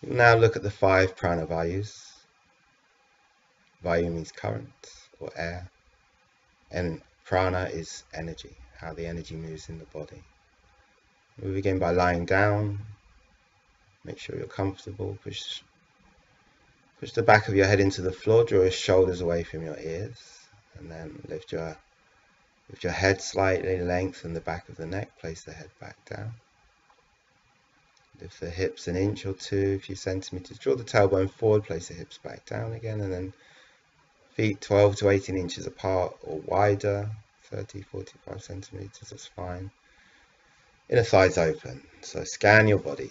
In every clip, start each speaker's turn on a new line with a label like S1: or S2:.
S1: We'll now look at the 5 Prana Vayus. Vayu means current or air, and prana is energy, how the energy moves in the body. We begin by lying down. Make sure you're comfortable. Push the back of your head into the floor, draw your shoulders away from your ears, and then lift your head slightly, lengthen the back of the neck, place the head back down. Lift the hips an inch or two, a few centimeters, draw the tailbone forward, place the hips back down again, and then feet 12 to 18 inches apart or wider, 30, 45 centimeters, that's fine. Inner thighs open, so scan your body,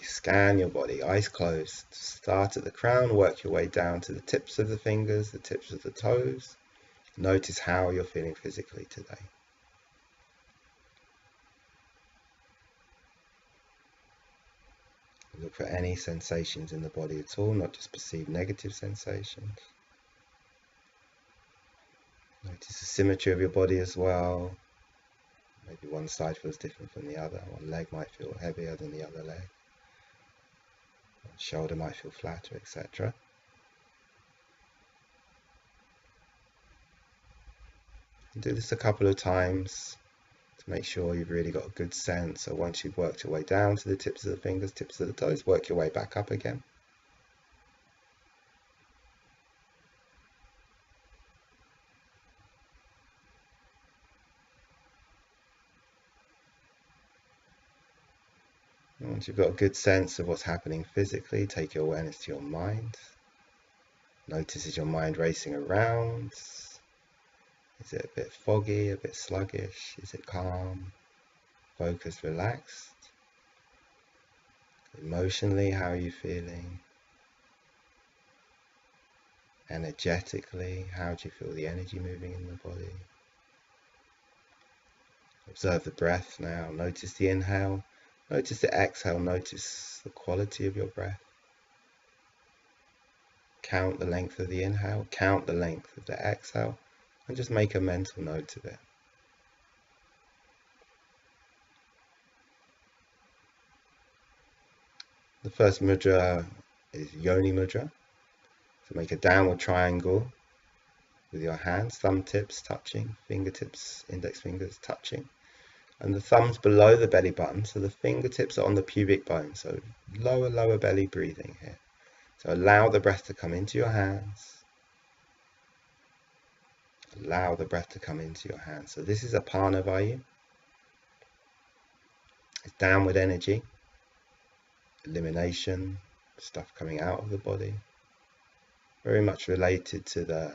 S1: eyes closed. Start at the crown, work your way down to the tips of the fingers, the tips of the toes. Notice how you're feeling physically today. Look for any sensations in the body at all, not just perceived negative sensations. Notice the symmetry of your body as well. Maybe one side feels different from the other. One leg might feel heavier than the other leg. One shoulder might feel flatter, etc. Do this a couple of times to make sure you've really got a good sense. So once you've worked your way down to the tips of the fingers, tips of the toes, work your way back up again. Once you've got a good sense of what's happening physically, take your awareness to your mind. Notice, is your mind racing around? Is it a bit foggy, a bit sluggish? Is it calm, focused, relaxed? Emotionally, how are you feeling? Energetically, how do you feel the energy moving in the body? Observe the breath now. Notice the inhale. Notice the exhale. Notice the quality of your breath. Count the length of the inhale. Count the length of the exhale. And just make a mental note of it. The first mudra is Yoni mudra. So make a downward triangle with your hands, thumb tips touching, fingertips, index fingers touching. And the thumbs below the belly button, so the fingertips are on the pubic bone. So lower belly breathing here. So allow the breath to come into your hands. Allow the breath to come into your hands. So this is a Prana Vayu. It's downward energy, elimination, stuff coming out of the body. Very much related to the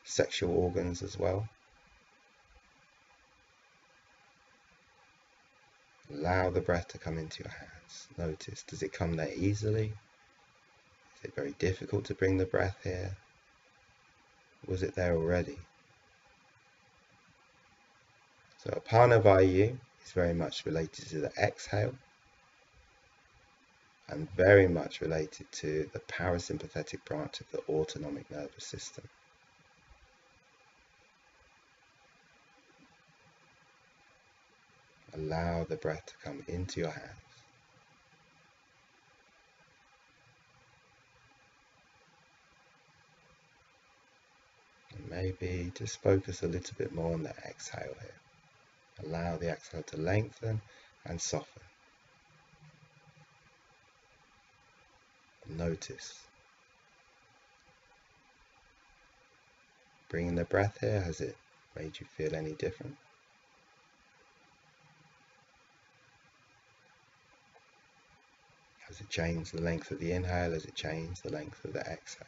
S1: sexual organs as well. Allow the breath to come into your hands. Notice, does it come there easily? Is it very difficult to bring the breath here? Was it there already? So Prana Vayu is very much related to the exhale and very much related to the parasympathetic branch of the autonomic nervous system. Allow the breath to come into your hands. And maybe just focus a little bit more on the exhale here. Allow the exhale to lengthen and soften. Notice. Bringing the breath here, has it made you feel any different? Has it changed the length of the inhale? Has it changed the length of the exhale?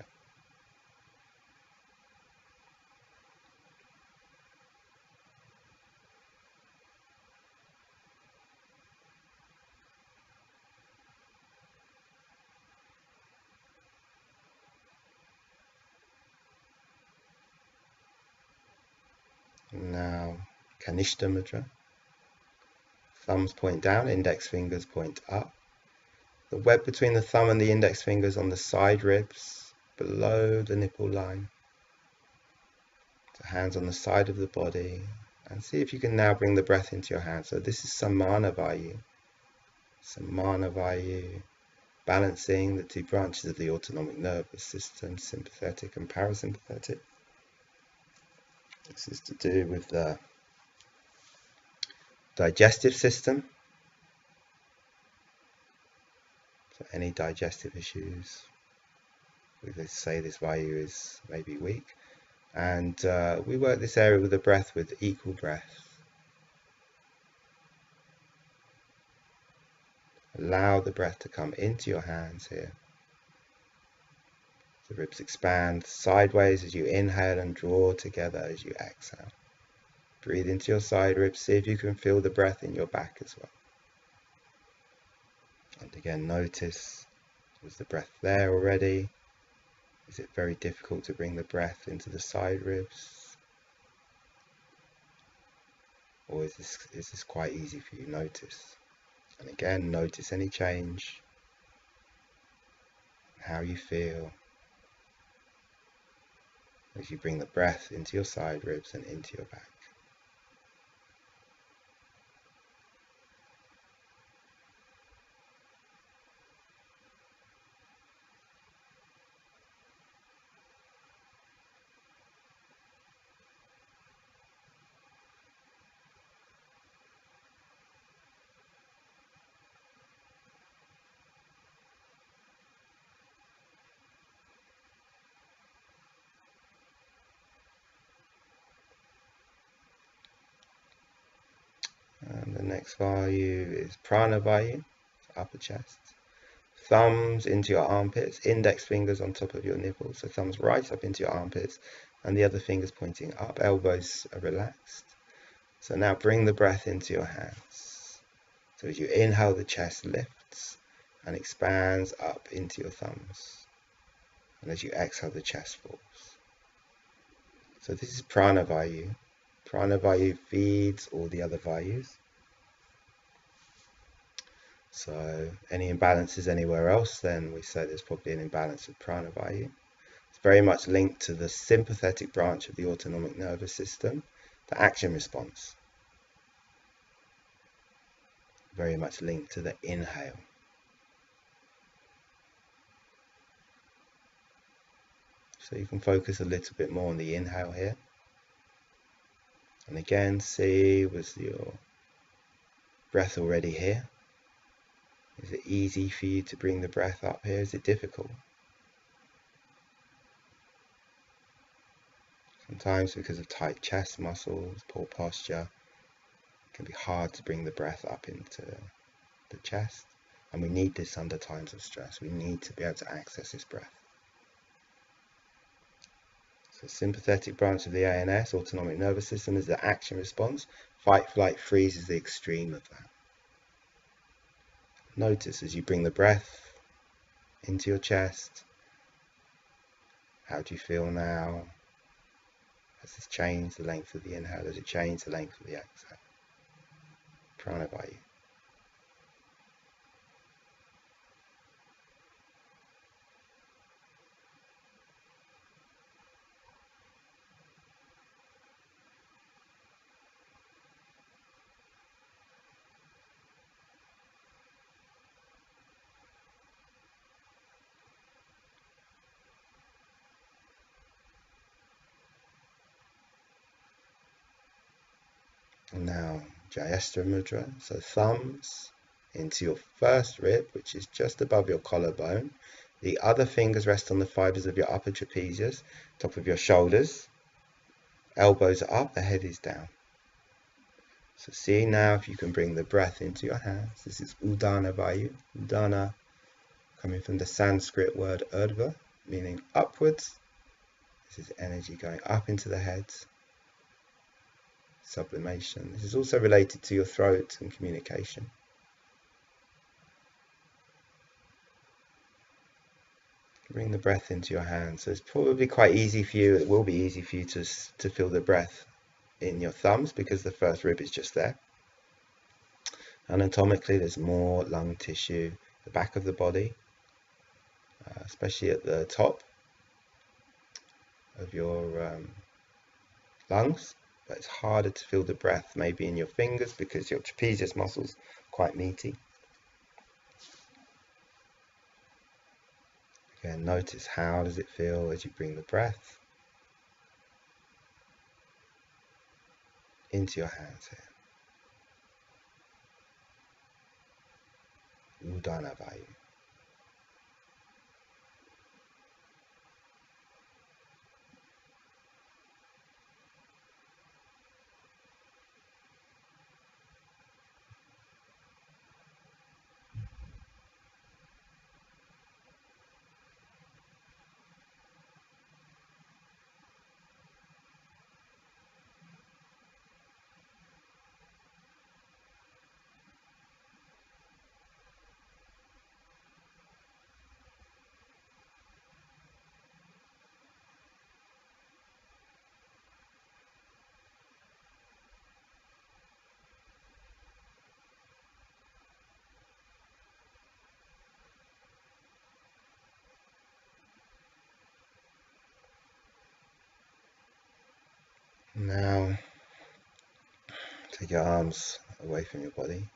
S1: Now, Kanishta Mudra. Thumbs point down, index fingers point up. The web between the thumb and the index fingers on the side ribs, below the nipple line. So hands on the side of the body. And see if you can now bring the breath into your hands. So this is Samana Vayu. Samana Vayu. balancing the two branches of the autonomic nervous system, sympathetic and parasympathetic. This is to do with the digestive system. So any digestive issues, we could say this vayu is maybe weak. And we work this area with the breath with equal breath. Allow the breath to come into your hands here. The ribs expand sideways as you inhale and draw together as you exhale. Breathe into your side ribs. See if you can feel the breath in your back as well. And again, notice, was the breath there already? Is it very difficult to bring the breath into the side ribs? Or is this quite easy for you? Notice. And again, notice any change, how you feel as you bring the breath into your side ribs and into your back. And the next vayu is Prana Vayus, upper chest. Thumbs into your armpits, index fingers on top of your nipples. So thumbs right up into your armpits and the other fingers pointing up. Elbows are relaxed. So now bring the breath into your hands. So as you inhale, the chest lifts and expands up into your thumbs. And as you exhale, the chest falls. So this is Prana Vayu. Prana Vayu feeds all the other vayus. So any imbalances anywhere else, then we say there's probably an imbalance with Prana Vayu. It's very much linked to the sympathetic branch of the autonomic nervous system, the action response. Very much linked to the inhale. So you can focus a little bit more on the inhale here. And again, see, was your breath already here? Is it easy for you to bring the breath up here? Is it difficult? Sometimes because of tight chest muscles, poor posture, it can be hard to bring the breath up into the chest. And we need this under times of stress. We need to be able to access this breath. So sympathetic branch of the ANS, autonomic nervous system, is the action response. Fight, flight, freeze is the extreme of that. Notice as you bring the breath into your chest, how do you feel now? Has this changed the length of the inhale? Has it changed the length of the exhale? Prana Vayu. And now Sharira Mudra, so thumbs into your first rib, which is just above your collarbone. The other fingers rest on the fibers of your upper trapezius, top of your shoulders. Elbows are up, the head is down. So see now if you can bring the breath into your hands. This is Udana Vayu. Udana coming from the Sanskrit word urdhva, meaning upwards. This is energy going up into the head. Sublimation. This is also related to your throat and communication. Bring the breath into your hands. So it's probably quite easy for you, it will be easy for you to feel the breath in your thumbs because the first rib is just there. Anatomically, there's more lung tissue, the back of the body, especially at the top of your lungs. But it's harder to feel the breath maybe in your fingers because your trapezius muscles are quite meaty. Again, notice how does it feel as you bring the breath into your hands here. Udana vayu. Now, take your arms away from your body.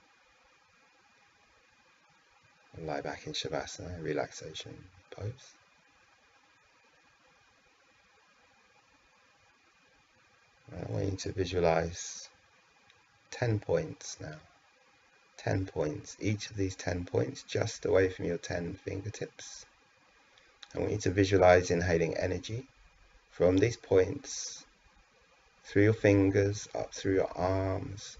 S1: And lie back in Shavasana, relaxation pose. I want you to visualize 10 points now. 10 points. Each of these 10 points just away from your 10 fingertips. I want you to visualize inhaling energy from these points through your fingers, up through your arms,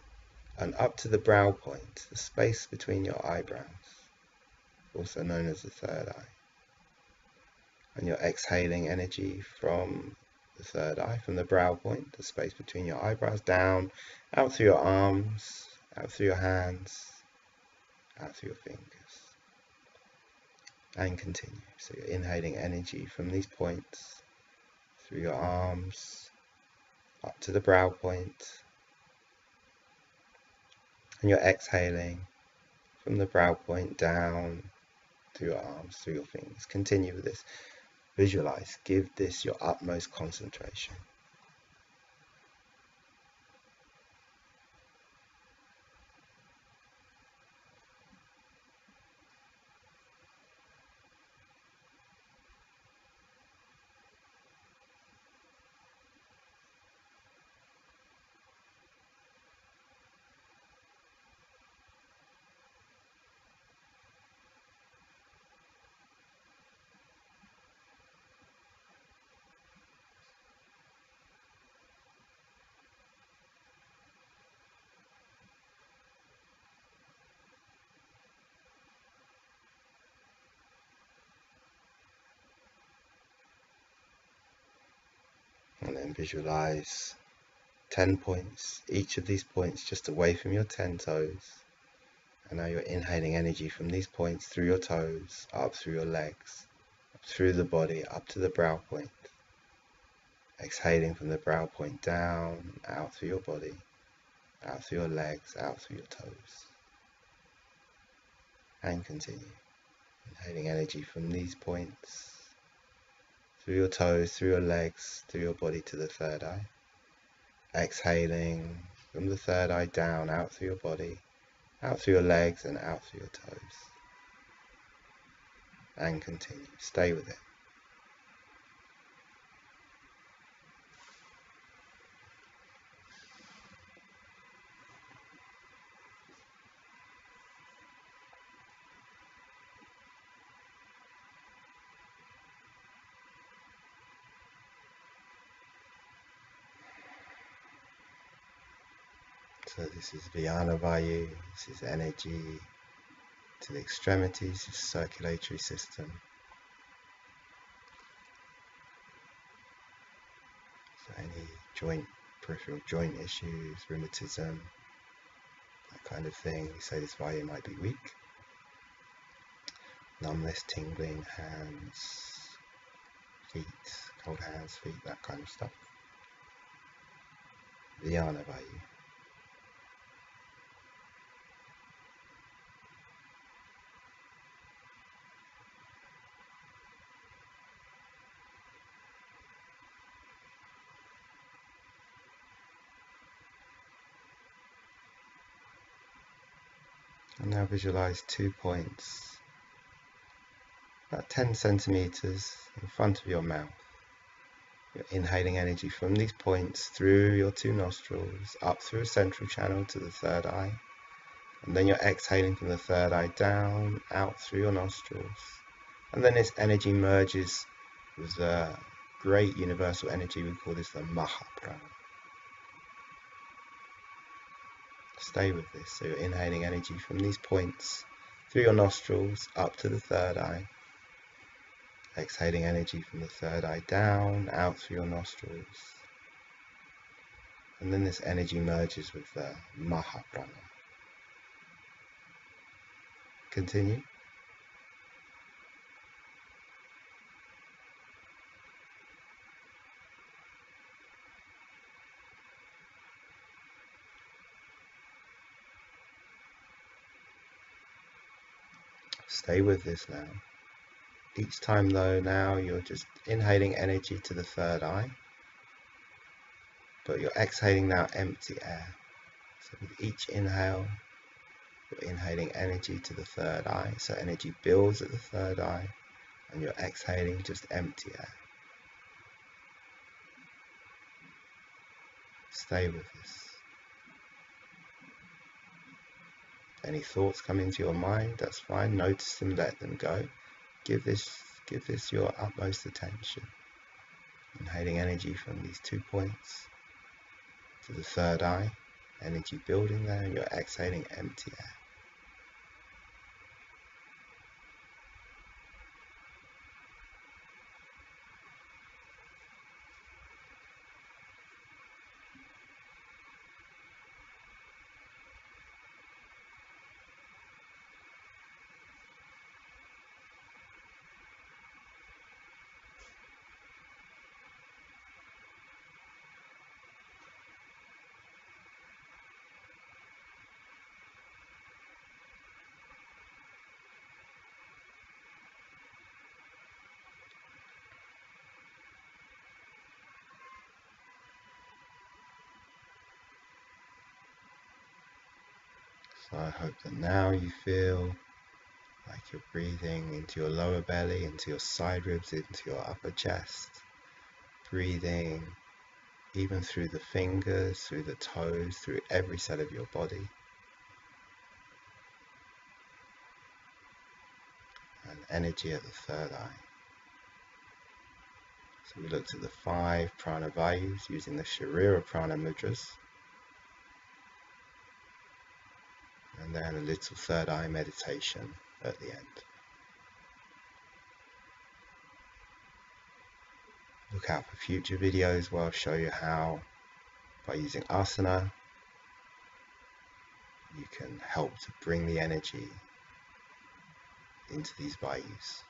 S1: and up to the brow point, the space between your eyebrows, also known as the third eye. And you're exhaling energy from the third eye, from the brow point, the space between your eyebrows, down, out through your arms, out through your hands, out through your fingers. And continue. So you're inhaling energy from these points, through your arms, up to the brow point, and you're exhaling from the brow point down through your arms, through your fingers. Continue with this. Visualize. Give this your utmost concentration. And then visualize 10 points, each of these points just away from your 10 toes. And now you're inhaling energy from these points through your toes, up through your legs, up through the body, up to the brow point. Exhaling from the brow point down, out through your body, out through your legs, out through your toes. And continue. Inhaling energy from these points, through your toes, through your legs, through your body to the third eye. Exhaling from the third eye down, out through your body, out through your legs and out through your toes. And continue. Stay with it. So this is Vyana vayu, this is energy to the extremities, your circulatory system. So any peripheral joint issues, rheumatism, that kind of thing, we say this vayu might be weak. Numbness, tingling, hands, feet, cold hands, feet, that kind of stuff. Vyana vayu. And now visualize 2 points about 10 centimeters in front of your mouth. You're inhaling energy from these points through your 2 nostrils, up through a central channel to the 3rd eye. And then you're exhaling from the 3rd eye down, out through your nostrils. And then this energy merges with the great universal energy. We call this the Prana. Stay with this. So you're inhaling energy from these points through your nostrils, up to the 3rd eye. Exhaling energy from the 3rd eye down, out through your nostrils. And then this energy merges with the Prana. Continue. Stay with this now. Each time though, now you're just inhaling energy to the 3rd eye, but you're exhaling now empty air. So with each inhale, you're inhaling energy to the 3rd eye, so energy builds at the 3rd eye, and you're exhaling just empty air. Stay with this. Any thoughts come into your mind, that's fine. Notice them, let them go. Give this your utmost attention. Inhaling energy from these 2 points to the 3rd eye, energy building there, and you're exhaling empty air. So I hope that now you feel like you're breathing into your lower belly, into your side ribs, into your upper chest. Breathing even through the fingers, through the toes, through every cell of your body. And energy at the 3rd eye. So we looked at the 5 Prana Vayus using the Sharira Prana Mudras. And then a little 3rd eye meditation at the end. Look out for future videos where I'll show you how, by using asana, you can help to bring the energy into these vayus.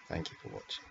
S1: Thank you for watching.